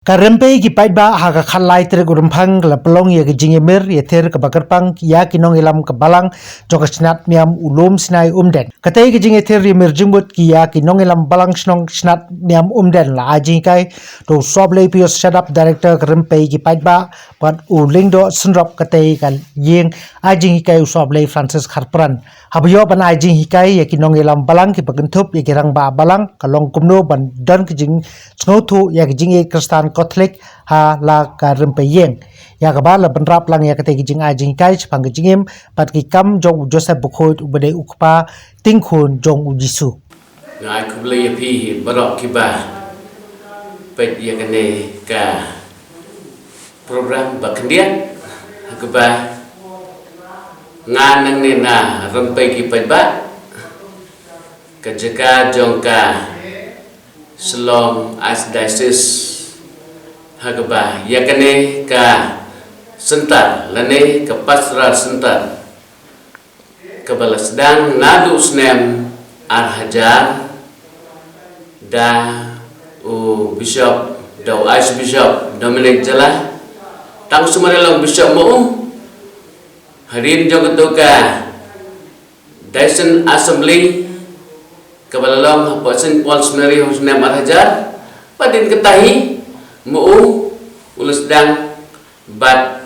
Karempe ki paitba haga khalai tere gurumphang la pelong ya jingemer ya ter ke bakarpang ya kinong ilam ke balang joka snat miam ulum snai umden katai ki jinge ter yemer jingbut ki ya kinong ilam balang snong snat miam umden la ajing kai to soblei pio setup director karempe ki paitba pat ulingdo senrop katai kal yeng ajing kai soblei Francis Harpran habyo ban ajing hikai ya kinong ilam balang ki bagentup ya kirang ba balang kalong kumno ban dan ki jing snotu ya ki jinge kristan Catholic ha la karempe yeng ya kabala benrap lang ya kate kijing ajing kai chpang kijingim pat ki kam jong Joseph Bukhot ubade ukpa tingkhun jong ujisu ngai kuble ya pi barok kiba pet ya kene ka program bakendiat hakba nganang ne na rempe ki pet ba kajaka jong ka Selong Archdiocese Hagaba yakane ka sentar lane ke pastoral sentar kebala sedang nadu snem arhajar da bishop da archbishop Dominic Jala tang sumarelong bishop mo harin jogoto ka Dyson Assembly kebala long St. Paul Seminary snem arhajar padin ketahi mu ulus dang bat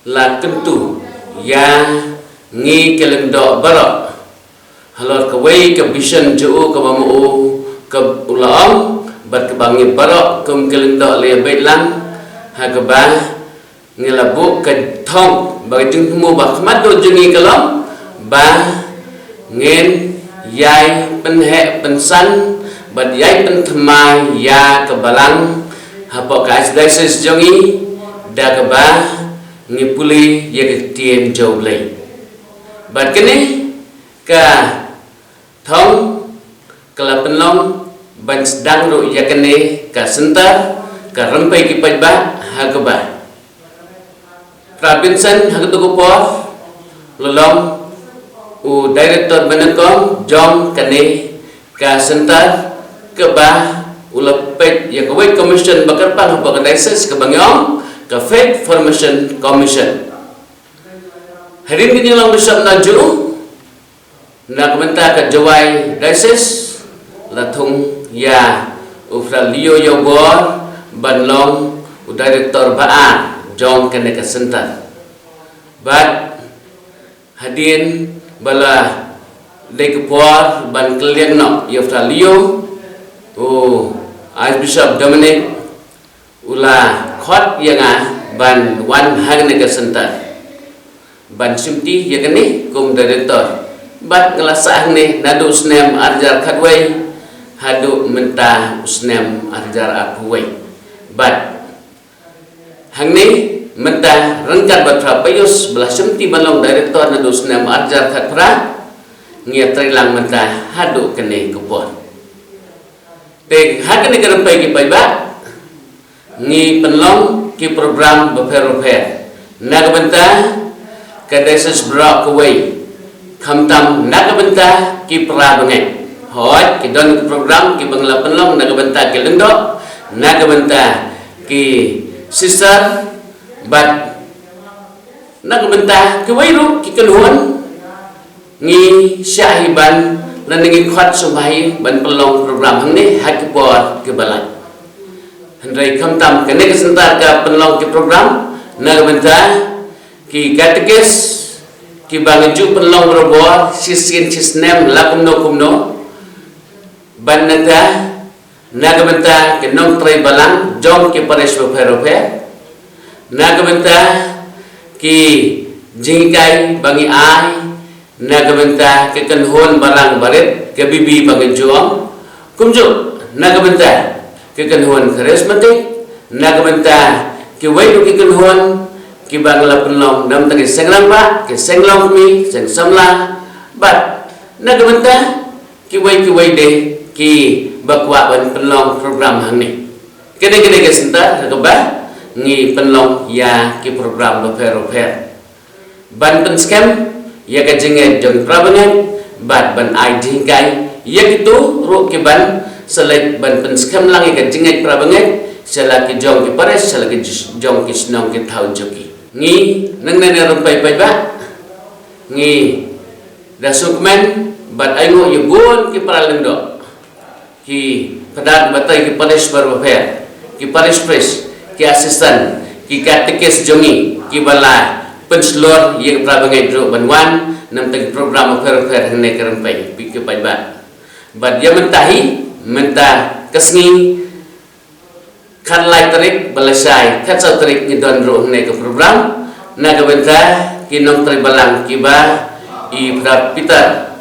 la tentu ya ngi kelendo barok halor kawai ke vision ju ke mu ke ulang bat ke bangi barok kum kelendo le baitlang ha ke ba ngelabu ke thong bagi jing mu ba khmat do jungi kalom ba ngin yai penhe pensan bat yai penthmai ya ke balang hapa ka Archdiocese jongi da ka ba ngipuli ya ke tien joble bat kene ka thong kala penlong ban sedang ro ya kene ka sentar ka rempai ki pajba ha ka ba Robinson ha ka to po lolong u director benakom jong kene ka sentar ka ba ulapet ya kawai commission bakar pang bakar diocese ke bangyong ke faith formation commission hari ini lang bishop naju na komenta ke jawai diocese latung ya ufra lio yobor banlong u director baan jong kene ke center bat hadin bala dekepor ban keliang no yofra lio Archbishop Dominic ula khot yang ban wan hagne ke center ban simti yakni kum director bat ngelasah ne nadu snem arjar khatway hadu menta snem arjar akuway bat hangne menta rengkat bat prapayus belah simti balong director nadu snem arjar khatpra ngia trilang menta hadu kene kupon Peg hak ni kerempai ki paiba ni penlong ki program beper-beper nak benta ke deses brak away khamtam nak benta ki pra bangai hot ki don program ki bangla penlong nak benta ki lendo nak benta ki sister bat nak benta ki wairu ki keluhan ni syahiban dan dengan kuat subai ban pelong program hangni hak bor ke balai hendai khamtam kene ke sentar ka pelong ke program na benta ki katekes ki bangeju pelong robor sisin sisnem lakumno ban nata na benta ke nong trai balang jong ke pares beperope na benta ki jingkai bangi ai nagamenta ke kanhon barang baret ke bibi bagen juang kumju nagamenta ke kanhon charismatic nagamenta ke waidu ke kanhon ke bangla penlong dam tagi senglang ba ke senglong mi seng samla bat nagamenta ke wai de ke bakwa ban penlong program hangni kene ke senta ba ngi penlong ya ke program beper ban pen scam ya ka jenge jong prabangan bat ban ai jingkai ia itu ru ke ban selek ban penskam lang ke jingai prabangai sala ke jong ke pares sala ke jong ke snong ke thau joki ngi nang nene rompai pai ba ngi da sukmen bat aingo yugon ke paralendo ki padat batai ki pares barbafer ki pares pres ki asisten ki katekes jongi ki bala penslor ye prabangai dro banwan nam teng program fer ne kerempai pi ke pai ba bat dia mentah kesngi kan lai tarik balasai kacau tarik ni don ro ne ke program na ke benta ki nong tri balang ki ba i prat peter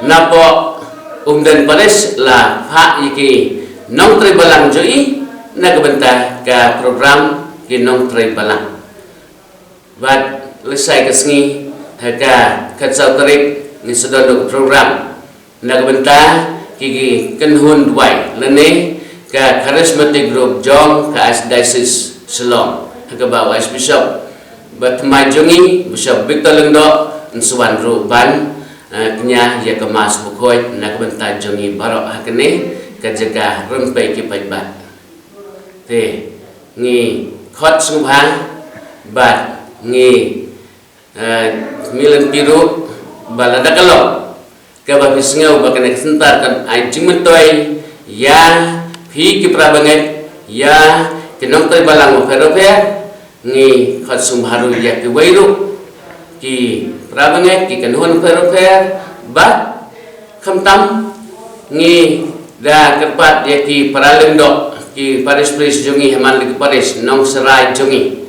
napo umden pares la ha iki nong tri balang joi na ke benta ka program ki nong tri balang bat lesai kesngi haka kacau tarik ni sedon program na ke benta ki kenhun duai lene ka charismatic group jong ka Archdiocese Shillong haka ba Vice Bishop bat majongi Bishop Victor Lengdo nsuan ru ban kenya ya ke mas bukhoi na benta jongi barok hakne ka jaga rumpai ki paibat te ngi khot subha bat ngi milen piru balada kalok ka ba bisngau ba kene sentar kan ai jingmentoi ya phi ki prabangai ya kinong toy balang oferofe ngi khot sumharu ya ki wairu ki prabangai ki kanhon oferofe ba khamtam ngi da kerpat ya ki paralendo ki paris pris jongi heman ki paris nong serai jongi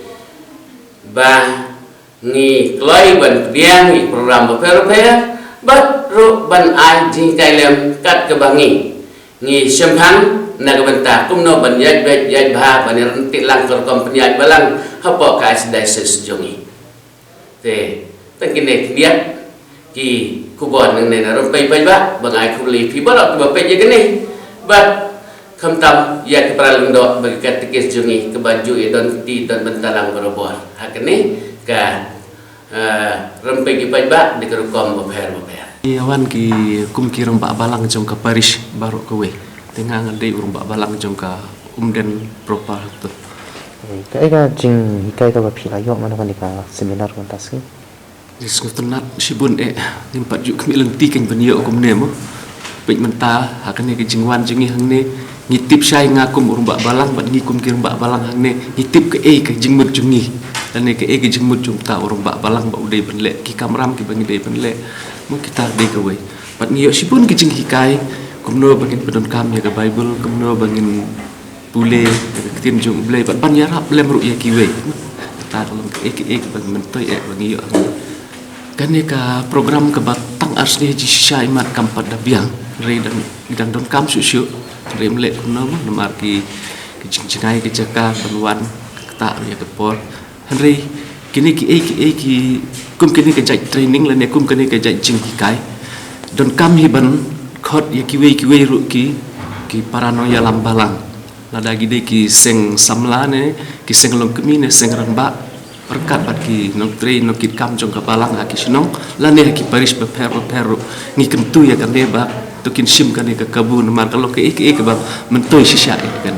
ba ngi kloi ban diang ngi program oferofe ba ru ban ai jing kailem kat ke bangi ngi sempang na benta kumno ban yaj bet yaj bha ban ranti lang kor kom penyaj balang hapo ka Archdiocese jongi te tangkine liat ki kubon nang ne na rompai pai ba bang ai khuli phi balok ba pe je gene ba khamtam ya ke paralendo bagi katekes jongi ke baju don ti don bentalang berobor hakene ka rompai ki pai ba de kom ba pher Iwan ki kum ki rembak balang jong ka Paris baru kowe tengah ngadai urang balang jong ka umden propal tu. Kai ka jing kai ka phi la yo mana kan ka seminar kan taski. Diskutenat sibun nimpat juk kami lenti kan penyo kum ne mo. Pek menta hakane ke jingwan jingi hang ne ngitip syai ngakum urang balang bat ngikum ki rembak balang hang ne ngitip ke ke jingmut jungi. Dan ke ke jingmut jung ta urang balang ba udai benle ki kamram ki bangi dai benle. Mo kita dai ke we. Bat niyo sibun ki jing hikai kumno bangin pedon kam ya ke Bible kumno bangin pule ketin jung blai bat ban yarap lem ru ya kiwe ta dalam ke bang mentoi bangi yo kan ka program ke batang asli ji syai mat kam pada biang re dan don kam susu re mle kumno nomar ki jing-jingai ke jaka banwan ta ya ke por henry kini ki kum kini ke jai training lan kum kini ke jai jing hikai don kam hiban khot ya kiwe ru ki paranoia lambalang lada gide ki seng samla ne ki seng long kemi ne seng ramba perkat bat ki nong tre no kit kam jong kapalang ha ki sinong la ne ki Paris be peru ni kentu ya kan deba to kin sim kan ke kabun mar kalau ke ba mentoi sisa kan